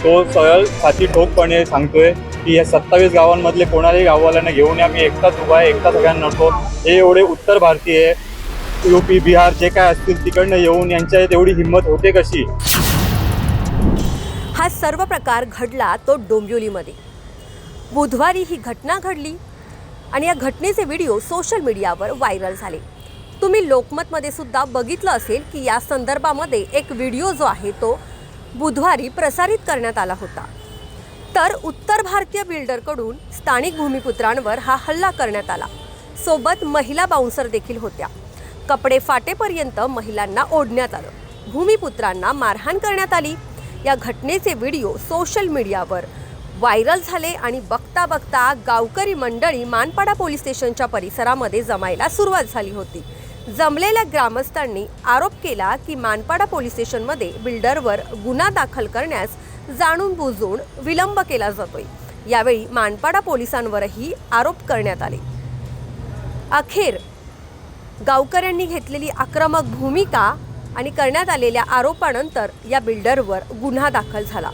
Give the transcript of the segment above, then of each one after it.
तो सरळ छाती ठोकपणे सांगतोय की या 27 गावांमधले कोणालाही गाववाल्यांना घेऊन या, मी एकटाच उभा आहे, एकटा सगळ्यांना नटतो. हे एवढे उत्तर भारतीय, यूपी बिहार जे काय असतील तिकडनं येऊन यांच्या एवढी हिंमत होते कशी? हा सर्व प्रकार घडला तो डोंबिवलीमध्ये. बुधवारी ही घटना घडली आणि या घटनेचे व्हिडिओ सोशल मीडियावर व्हायरल झाले. तुम्ही लोकमतमध्ये सुद्धा बघितलं असेल की या संदर्भामध्ये एक व्हिडिओ जो आहे तो बुधवारी प्रसारित करण्यात आला होता. तर उत्तर भारतीय बिल्डरकडून स्थानिक भूमिपुत्रांवर हा हल्ला करण्यात आला. सोबत महिला बाउन्सर देखील होत्या. कपडे फाटेपर्यंत महिलांना ओढण्यात आलं. भूमिपुत्रांना मारहाण करण्यात आली. या घटनेचे व्हिडिओ सोशल मीडियावर व्हायरल झाले आणि बघता बघता गावकरी मंडळी मानपाडा पोलीस स्टेशनच्या परिसरामध्ये जमायला सुरुवात झाली होती. जमलेल्या ग्रामस्थांनी आरोप केला की मानपाडा पोलीस स्टेशनमध्ये बिल्डरवर गुन्हा दाखल करण्यास जाणून बुजून विलंब केला जातोय. यावेळी मानपाडा पोलिसांवरही आरोप करण्यात आले. अखेर गावकऱ्यांनी घेतलेली आक्रमक भूमिका आणि करण्यात आलेल्या आरोपानंतर या बिल्डरवर गुन्हा दाखल झाला.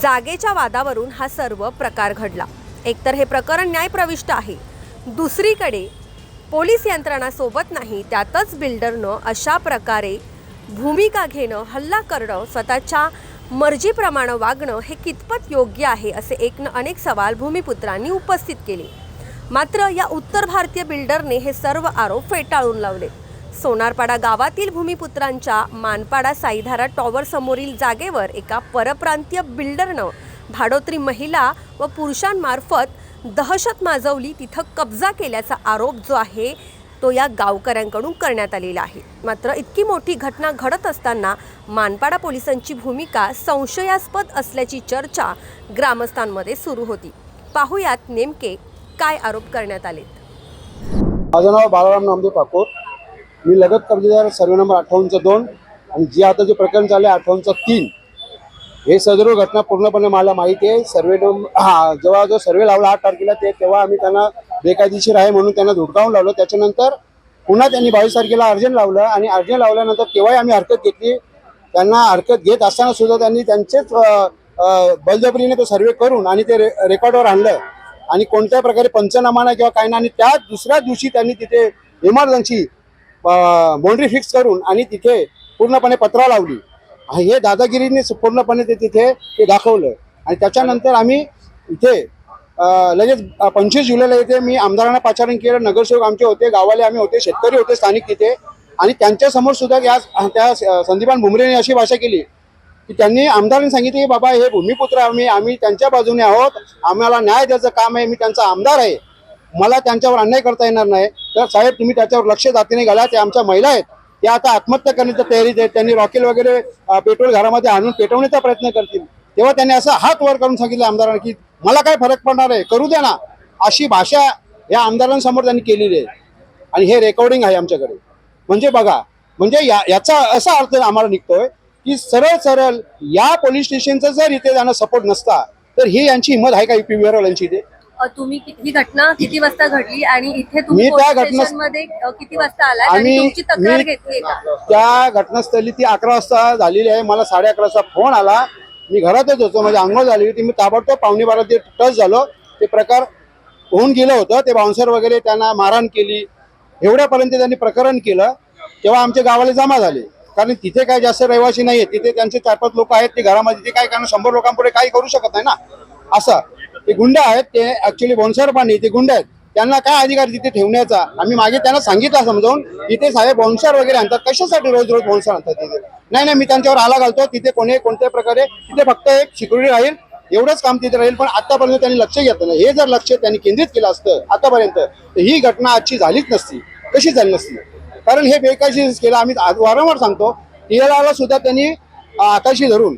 जागेच्या वादावरून हा सर्व प्रकार घडला. एकतर हे प्रकरण न्यायप्रविष्ट आहे, दुसरीकडे पोलीस यंत्रणा सोबत नाही, त्यातच बिल्डरनं अशा प्रकारे भूमिका घेणं, हल्ला करणं, स्वतःच्या मर्जीप्रमाणे वागणं हे कितपत योग्य आहे असे अनेक सवाल भूमिपुत्रांनी उपस्थित केले. मात्र या उत्तर भारतीय बिल्डरने हे सर्व आरोप फेटाळून लावले. सोनारपाडा गावातील भूमिपुत्रांच्या मानपाडा साईधारा टॉवर समोरील जागेवर एका परप्रांतीय बिल्डरनं भाडोत्री महिला व पुरुषांमार्फत दहशत माजवली, तिथं कब्जा केल्याचा आरोप जो आहे तो या गावकऱ्यांकडून करण्यात आलेला आहे. मात्र इतकी मोठी घटना घडत असताना मानपाडा पोलिसांची भूमिका संशयास्पद असल्याची चर्चा ग्रामस्थांमध्ये सुरू होती. पाहुयात नेमके काय आरोप करण्यात आले. माझं नाव बालाराम नामदेव ठाकूर. मी लगत कब्जेदार सर्वे नंबर 58-2 आणि जे आता जे प्रकरण झाले 58-3, हे सदर घटना पूर्णपणे मला माहिती आहे. जेव्हा जो सर्वे लावला 8 तारखेला तेव्हा आम्ही त्यांना बेकायदेशीर आहे म्हणून त्यांना धुडकावून लावलं. त्याच्यानंतर पुन्हा त्यांनी 22 तारखेला अर्जंट लावलं आणि अर्जंट लावल्यानंतर तेव्हाही आम्ही हरकत घेतली. त्यांना हरकत घेत असताना सुद्धा त्यांनी त्यांचेच बळजबरीने तो सर्वे करून आणि ते रेकॉर्डवर आणलं आणि कोणत्या प्रकारे पंचनामा नाही किंवा काय नाही. आणि त्या दुसऱ्या दिवशी त्यांनी तिथे इमर्जन्सी बाउंड्री फिक्स करून आणि तिथे पूर्णपणे पत्रा लावली. हे दादागिरीने पूर्णपणे तिथे ते दाखवलं. आणि त्याच्यानंतर आम्ही इथे लगेच 25 जुलैला इथे मी आमदारांना पाचारण केलं. नगरसेवक आमचे होते, गावाले आम्ही होते, शेतकरी होते स्थानिक तिथे. आणि त्यांच्यासमोर सुद्धा त्या संदीपान भुमरेने अशी भाषा केली की त्यांनी आमदारांनी सांगितले की बाबा हे भूमिपुत्र आम्ही त्यांच्या बाजूने आहोत, आम्हाला न्याय द्यायचं काम आहे, मी त्यांचा आमदार आहे, मला त्यांच्यावर अन्याय करता येणार नाही. तर साहेब तुम्ही त्याच्यावर लक्ष जातीने घाला. ते आमच्या महिला आहेत, त्या आता आत्महत्या करण्याच्या तयारीत आहेत. त्यांनी रॉकेल वगैरे पेट्रोल घरामध्ये आणून पेटवण्याचा प्रयत्न करतील. तेव्हा त्यांनी असं हात वर करून सांगितलं आमदारांना की मला काय फरक पडणार आहे, करू द्या ना. अशी भाषा या आमदारांसमोर त्यांनी केलेली आहे आणि हे रेकॉर्डिंग आहे आमच्याकडे. म्हणजे बघा, म्हणजे याचा असा अर्थ आम्हाला निघतोय की सरळ या पोलीस स्टेशनचा जर इथे त्यांना सपोर्ट नसता तर ही यांची हिंमत आहे का यूपी बिहारवाल्यांची? इथे ही घटना किती वाजता घडली आणि इथे तुम्ही स्टेशनमध्ये किती वाजता आलात आणि तुमची तक्रार घेतली का? त्या घटनास्थळी ती 11 वाजता झालेली आहे. मला 11:30 वाजता फोन आला. मी घरातच होतो, माझी अंघोळ झाली होती. मी ताबडतोब 11:45 ते टच झालो. ते प्रकार होऊन गेलं होतं. ते बाउन्सर वगैरे त्यांना मारहाण केली, एवढ्यापर्यंत त्यांनी प्रकरण केलं. तेव्हा आमच्या गावाला जमा झाले, कारण तिथे काय जास्त रहिवासी नाही आहेत. तिथे त्यांचे 4-5 लोक आहेत ते घरामध्ये. ते काय कारण 100 लोकांपुढे काही करू शकत नाही ना. असं ते गुंड आहेत, ते ऍक्च्युली बोनसर पाणी ते गुंड आहेत. त्यांना काय अधिकार तिथे ठेवण्याचा? आम्ही मागे त्यांना सांगितलं समजावून, तिथे साहेब बोनसर वगैरे आणतात, कशासाठी रोज बोनसर आणतात तिथे? नाही मी त्यांच्यावर आला घालतो. तिथे कोणत्या प्रकारे तिथे फक्त एक सिक्युरिटी राहील, एवढंच काम तिथे राहील. पण आतापर्यंत त्यांनी लक्ष घेतलं नाही. हे जर लक्ष त्यांनी केंद्रित केलं असतं आतापर्यंत तर ही घटना आजची झालीच नसती. कशी झाली नसती? कारण हे बेकायदेशीर केलं. आम्ही वारंवार सांगतो, टीएलआरला सुद्धा त्यांनी आताशी धरून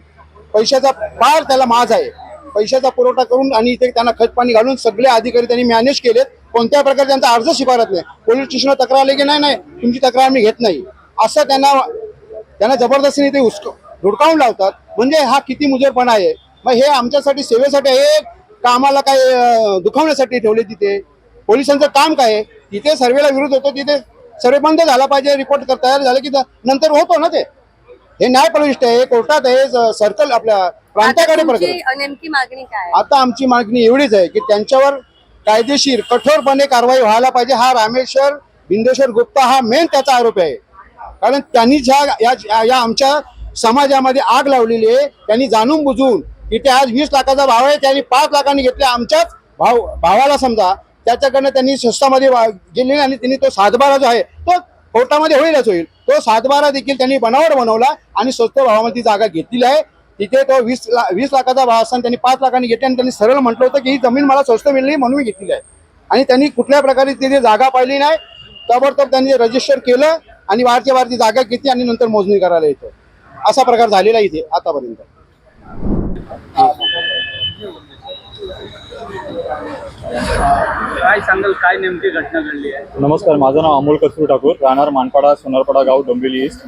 पैशाचा फार त्याला माज आहे, पैशाचा पुरवठा करून आणि इथे त्यांना खतपाणी घालून सगळे अधिकारी त्यांनी मॅनेज केलेत. कोणत्या प्रकारे त्यांचा अर्ज स्वीकारत नाही. पोलीस स्टेशनला तक्रार आली की नाही तुमची तक्रार आम्ही घेत नाही, असं त्यांना जबरदस्तीने ते धुडकावून लावतात. म्हणजे हा किती मुजरपणा आहे. मग हे आमच्यासाठी सेवेसाठी आहे का आम्हाला काय दुखावण्यासाठी ठेवले? तिथे पोलिसांचं काम काय आहे? तिथे सर्वेला विरोध होतो, तिथे सर्वे बंद झाला पाहिजे, रिपोर्ट तयार झालं की नंतर होतो ना ते. हे न्यायप्रविष्ट आहे, कोर्टात आहे, सर्कल आपल्या प्रांताकडे आता प्रकरण. तुमची नेमकी मागणी काय आहे? आता आमची मागणी एवढीच आहे की त्यांच्यावर कायदेशीर कठोरपणे कारवाई व्हायला पाहिजे. हा रामेश्वर बिंदेश्वर गुप्ता हा मेन त्याचा आरोप आहे. कारण त्यांनी या आमच्या समाजामध्ये आग लावलेली आहे. त्यांनी जाणून बुजून तिथे आज 20 लाखाचा भाव आहे, त्यांनी 5 लाखांनी घेतले. आमच्याच भावाला समजा त्याच्याकडनं त्यांनी स्वस्तामध्ये गेले आणि त्यांनी तो सातबारा जो आहे तो कोर्टामध्ये होईलच होईल. तो सातबारा देखील त्यांनी बनावट बनवला आणि स्वस्त भावामध्ये जागा घेतलेली आहे. तिथे तो 20 लाखाचा भाव असताना त्यांनी 5 लाखांनी घेतले आणि त्यांनी सरळ म्हटलं होतं की ही जमीन मला स्वस्त मिळली म्हणून मी घेतलेली आहे. आणि त्यांनी कुठल्या प्रकारे तिथे जागा पाहिली नाही. ताबडतोब त्यांनी रजिस्टर केलं आणि वारची जागा घेतली आणि नंतर मोजणी करायला येतो. असा प्रकार झालेला इथे आतापर्यंत. काय सांगाल, काय नेमकी घटना घडली आहे? नमस्कार, माझं नाव अमोल कस्तुरी ठाकूर, राहणार मानपाडा सोनारपाडा गाव डोंबिवली ईस्ट.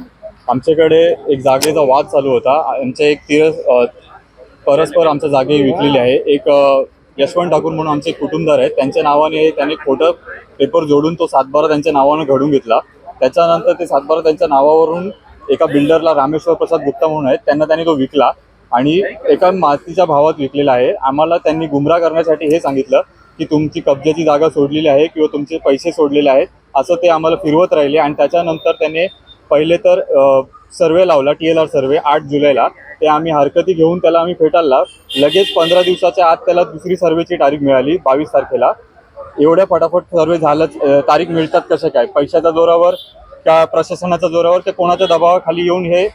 आमच्याकडे एक जागेचा वाद चालू होता. आमच्या परस्पर आमच्या जागे विकलेली आहे. एक यशवंत ठाकूर म्हणून आमचे कुटुंबदार आहेत, त्यांच्या नावाने त्यांनी खोटं पेपर जोडून तो सातबारा त्यांच्या नावानं घडून घेतला. त्याच्यानंतर ते सातबारा त्यांच्या नावावरून एका बिल्डरला रामेश्वर प्रसाद गुप्ता म्हणून आहेत त्यांनी तो विकला आणि एका मातीच्या भावात विकलेला आहे. आम्हाला त्यांनी गुमराह करण्यासाठी हे सांगितलं की तुमची कब्जाची जागा सोडलेली आहे किंवा तुमचे पैसे सोडलेले आहेत, असं ते आम्हाला फिरवत राहिले. आणि त्याच्यानंतर त्याने पहिले तर सर्वे लावला, TLR सर्वे 8 जुलैला. ते आम्ही हरकती घेऊन त्याला आम्ही फेटाळला. लगेच 15 दिवसाच्या आत त्याला दुसरी सर्वेची तारीख मिळाली 22 तारखेला. एवढ्या फटाफट सर्वे झालंच. तारीख मिळतात कसं काय? पैशाच्या जोरावर का प्रशासनाच्या जोरावर ते कोणाच्या दबावाखाली येऊन हे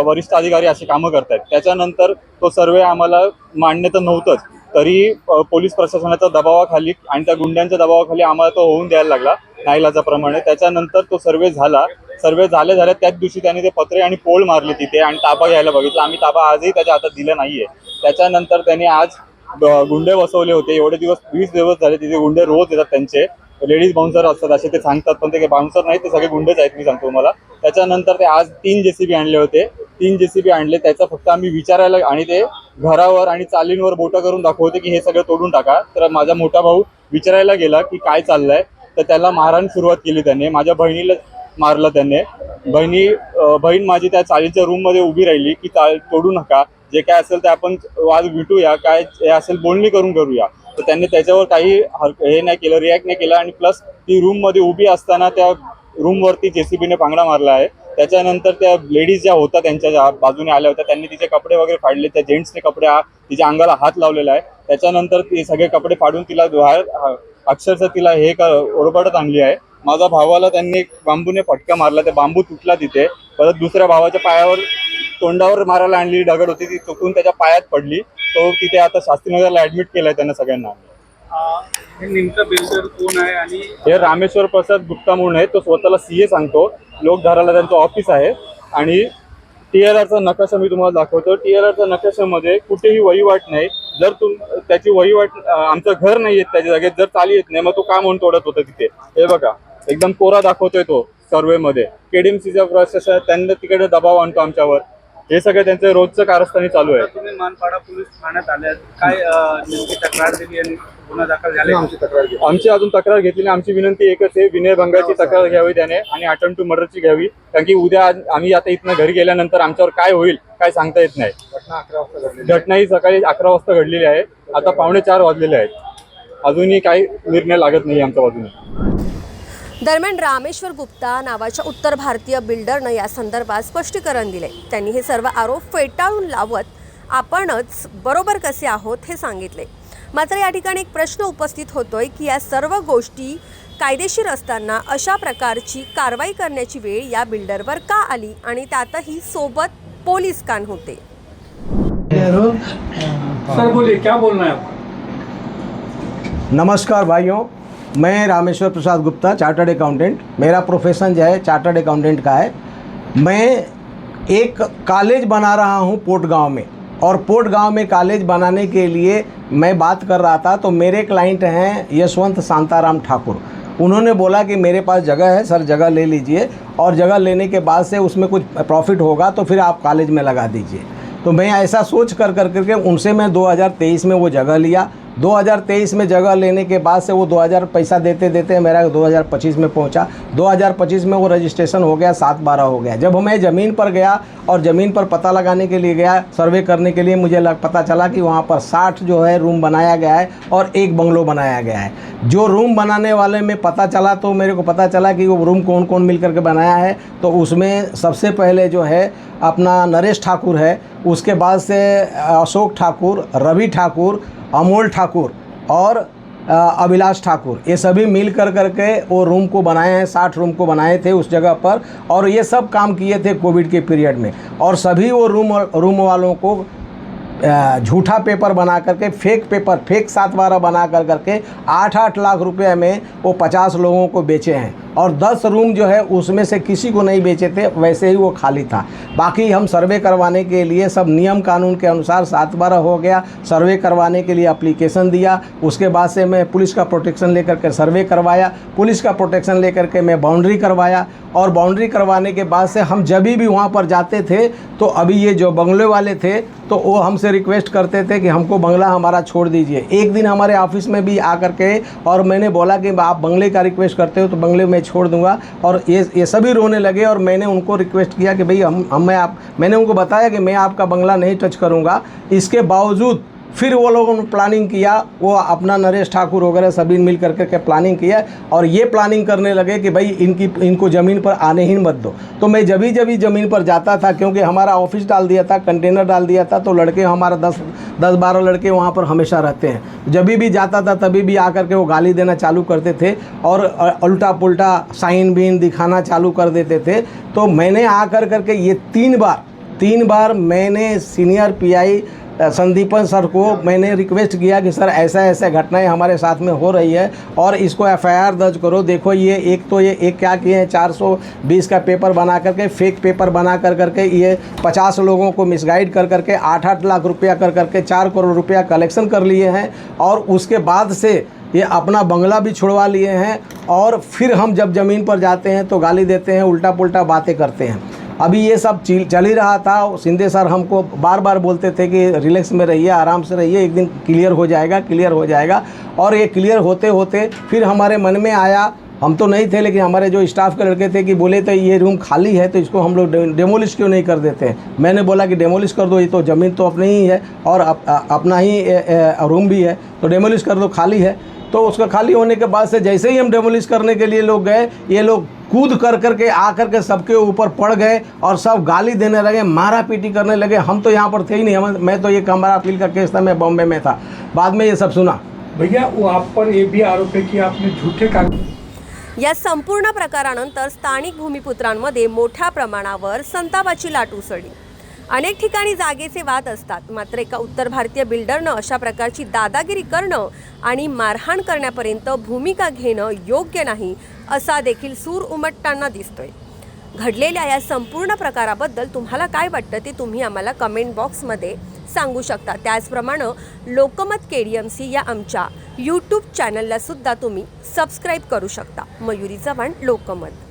वरिष्ठ अधिकारी अशी कामं करतात. त्याच्यानंतर तो सर्वे आम्हाला मान्य तर नव्हतंच, तरी पोलीस प्रशासनाच्या दबावाखाली आणि त्या गुंड्यांच्या दबावाखाली आम्हाला तो होऊन द्यायला लागला नाईलाजाप्रमाणे. त्याच्यानंतर तो सर्वे झाला. सर्वे झाल्या त्याच दिवशी त्यांनी ते पत्रे आणि पोळ मारले तिथे आणि ताबा घ्यायला बघितला. आम्ही ताबा आजही त्याच्या हातात दिला नाहीये. त्याच्यानंतर त्यांनी आज गुंडे बसवले होते. एवढे दिवस 20 दिवस झाले तिथे गुंडे रोज येतात. त्यांचे लेडीज बाउन्सर असतात असे ते सांगतात, पण ते बाउन्सर नाही, ते सगळे गुंडेच आहेत मी सांगतो तुम्हाला. त्याच्यानंतर ते आज 3 JCB आणले होते. 3 JCB आणले. त्याचा फक्त आम्ही विचारायला आणि ते घरावर आणि चालींवर बोटं करून दाखवते की हे सगळं तोडून टाका. तर माझा मोठा भाऊ विचारायला गेला की काय चाललंय, तर त्याला मारहाण सुरुवात केली त्याने. माझ्या बहिणीला मारलं त्याने. बहीण माझी त्या चालीच्या रूममध्ये उभी राहिली की तोडू नका, जे काय असेल ते आपण वाद मिटूया, काय हे असेल बोलणी करूया. तर त्यांनी त्याच्यावर काही हे नाही केलं, रिॲक्ट नाही केलं. आणि प्लस ती रूममध्ये उभी असताना त्या रूमवरती JCBने पांगडा मारला आहे. त्याच्यानंतर त्या लेडीज ज्या होत्या त्यांच्या बाजूने आल्या होत्या, त्यांनी तिचे कपडे वगैरे फाडले. त्या जेंट्सने तिच्या अंगाला हात लावलेला आहे. त्याच्यानंतर ते सगळे कपडे फाडून तिला बाहेर अक्षरशः तिला हे ओरबाडत आणली आहे. माझ्या भावाला त्यांनी बांबूने फटका मारला, ते बांबू तुटला तिथे. परत दुसऱ्या भावाच्या पायावर तोंडावर मारायला आणलेली दगड होती, ती चुकून त्याच्या पायात पडली. तो तिथे आता शास्त्रीनगरला ऍडमिट केलाय त्यांना सगळ्यांना. हे नेमकं बिल्डर कोण आहे? आणि हे रामेश्वर प्रसाद गुप्ता म्हणून आहे. तो स्वतःला CA सांगतो. लोकधाराला त्यांचं ऑफिस आहे. आणि TLRचा नकाशा मी तुम्हाला दाखवतो. TLRच्या नकाशामध्ये कुठेही वहिवाट नाही. जर त्याची वहिवाट आमचं घर नाही येत त्याच्या जागेत, जर चाली येत नाही, मग तो का म्हणून तोडत होता तिथे. हे बघा, एकदम कोरा दाखवतोय तो सर्वेमध्ये. KDMCचा प्रशासन त्यांना तिकडे दबाव आणतो आमच्यावर. हे सगळं त्यांचं रोजचं कारस्थानी चालू आहे. तुम्ही मानपाडा पोलीस ठाण्यात आल्यात, काय नेमकी तक्रार दिली आणि गुन्हा दाखल झाले? आमची अजून तक्रार घेतली. आमची विनंती एकच आहे, विनयभंगाची तक्रार घ्यावी त्याने आणि अटेम्प्ट टू मर्डरची घ्यावी. कारण की उद्या आम्ही आता इथनं घरी गेल्यानंतर आमच्यावर काय होईल काय सांगता येत नाही. घटना ही सकाळी 11 वाजता घडलेली आहे. आता 3:45 वाजलेले आहेत. अजूनही काही निर्णय लागत नाही आमच्या बाजूने. दरम्यान रामेश्वर गुप्ता नावाच्या उत्तर भारतीय बिल्डरनं या संदर्भात स्पष्टीकरण दिले. त्यांनी हे सर्व आरोप फेटाळून लावत आपणच बरोबर कसे आहोत हे सांगितले. मात्र या ठिकाणी एक प्रश्न उपस्थित होतोय की या सर्व गोष्टी कायदेशीर असताना अशा प्रकारची कारवाई करण्याची वेळ या बिल्डरवर का आली आणि त्यातही सोबत पोलीस का होते. सर बोलिए, क्या बोलना है आपको? नमस्कार भाइयों, मैं रामेश्वर प्रसाद गुप्ता, चार्टर्ड अकाउंटेंट. मेरा प्रोफेशन जो है चार्टर्ड अकाउंटेंट का है. मैं एक कॉलेज बना रहा हूँ पोर्ट गांव में, और पोर्ट गांव में कॉलेज बनाने के लिए मैं बात कर रहा था तो मेरे क्लाइंट हैं यशवंत शांताराम ठाकुर. उन्होंने बोला कि मेरे पास जगह है सर, जगह ले लीजिए और जगह लेने के बाद से उसमें कुछ प्रॉफिट होगा तो फिर आप कॉलेज में लगा दीजिए. तो मैं ऐसा सोच कर करके उनसे मैं 2023 में वो जगह लिया. 2023 में जगह लेने के बाद से वो 2000 पैसा देते देते मेरा 2025 में पहुंचा। 2025 में वो रजिस्ट्रेशन हो गया, 7/12 हो गया। जब मैं ज़मीन पर गया और ज़मीन पर पता लगाने के लिए गया, सर्वे करने के लिए, मुझे पता चला कि वहाँ पर 60 जो है रूम बनाया गया है और एक बंगलो बनाया गया है। जो रूम बनाने वाले में पता चला तो मेरे को पता चला कि वो रूम कौन कौन मिल करके बनाया है। तो उसमें सबसे पहले जो है अपना नरेश ठाकुर है, उसके बाद से अशोक ठाकुर, रवि ठाकुर, अमोल ठाकुर और अभिलाष ठाकुर, ये सभी मिल करके वो रूम को बनाए हैं। 60 रूम को बनाए थे उस जगह पर, और ये सब काम किए थे कोविड के पीरियड में। और सभी वो रूम वालों को झूठा पेपर बना करके, फेक पेपर, फेक 7/12 बना करके 8-8 लाख रुपए में वो 50 लोगों को बेचे हैं। और 10 रूम जो है उसमें से किसी को नहीं बेचे थे, वैसे ही वो खाली था। बाकी हम सर्वे करवाने के लिए सब नियम कानून के अनुसार 7/12 हो गया। सर्वे करवाने के लिए एप्लीकेशन दिया, उसके बाद से मैं पुलिस का प्रोटेक्शन लेकर के सर्वे करवाया, पुलिस का प्रोटेक्शन लेकर के मैं बाउंड्री करवाया। और बाउंड्री करवाने के बाद से हम जब भी वहाँ पर जाते थे तो अभी ये जो बंगले वाले थे तो वो हमसे रिक्वेस्ट करते थे कि हमको बंगला हमारा छोड़ दीजिए। एक दिन हमारे ऑफिस में भी आकर के, और मैंने बोला कि आप बंगले का रिक्वेस्ट करते हो तो बंगले में छोड़ दूंगा। और ये सभी रोने लगे। और मैंने उनको रिक्वेस्ट किया कि भाई मैंने उनको बताया कि मैं आपका बंगला नहीं टच करूंगा। इसके बावजूद फिर वो लोगों ने प्लानिंग किया, वो अपना नरेश ठाकुर वगैरह सभी मिल करके प्लानिंग किया। और ये प्लानिंग करने लगे कि भाई इनको ज़मीन पर आने ही मत दो। तो मैं जब भी ज़मीन पर जाता था, क्योंकि हमारा ऑफिस डाल दिया था, कंटेनर डाल दिया था, तो लड़के हमारा 10-12 लड़के वहाँ पर हमेशा रहते हैं। जब भी जाता था तभी भी आकर के वो गाली देना चालू करते थे और उल्टा पुल्टा साइन बीन दिखाना चालू कर देते थे। तो मैंने आकर करके ये 3 बार मैंने सीनियर PI संदीपन सर को मैंने रिक्वेस्ट किया कि सर ऐसा घटनाएं हमारे साथ में हो रही है और इसको FIR दर्ज करो। देखो ये क्या किए हैं, 420 का पेपर बना करके, फेक पेपर बना करके ये 50 लोगों को मिसगाइड करके 8-8 लाख रुपया करके 4 करोड़ रुपया कलेक्शन कर लिए हैं। और उसके बाद से ये अपना बंगला भी छुड़वा लिए हैं। और फिर हम जब ज़मीन पर जाते हैं तो गाली देते हैं, उल्टा पुल्टा बातें करते हैं। अभी ये सब चल ही रहा था। शिंदे सर हमको बार बोलते थे कि रिलैक्स में रहिए, आराम से रहिए, एक दिन क्लियर हो जाएगा। और ये क्लियर होते फिर हमारे मन में आया, हम तो नहीं थे लेकिन हमारे जो स्टाफ के लड़के थे कि बोले तो ये रूम खाली है तो इसको हम लोग डेमोलिश क्यों नहीं कर देते। मैंने बोला कि डेमोलिश कर दो, ये तो ज़मीन तो अपनी ही है और अपना ही रूम भी है, तो डेमोलिश कर दो, खाली है। तो उसका खाली होने के बाद से जैसे ही हम डेमोलिश करने के लिए लोग गए, ये लोग कूद करके आकर के सबके ऊपर पड़ गए और सब गाली देने लगे, मारा पीटी करने लगे। हम तो यहाँ पर थे ही नहीं, मैं तो ये कमरा अपील का केस था, मैं बॉम्बे में था। बाद में ये सब सुना। भैया वो आप पर ये भी आरोप है की आपने झूठे कागद। या संपूर्ण प्रकारानंतर स्थानिक भूमिपुत्रांमध्ये मोठ्या प्रमाणावर संतापाची लाट उसळली। अनेक ठिकाणी जागेचे वाद असतात, मात्र एका उत्तर भारतीय बिल्डरनं अशा प्रकारची दादागिरी करणं आणि मारहाण करण्यापर्यंत भूमिका घेणं योग्य नाही असा देखील सूर उमटताना दिसतोय। घडलेल्या या संपूर्ण प्रकाराबद्दल तुम्हाला काय वाटतं ते तुम्ही आम्हाला कमेंट बॉक्समध्ये सांगू शकता। त्याचप्रमाणे लोकमत KDMC या आमच्या YouTube चॅनलला सुद्धा तुम्ही सबस्क्राईब करू शकता। मयुरी चव्हाण, लोकमत।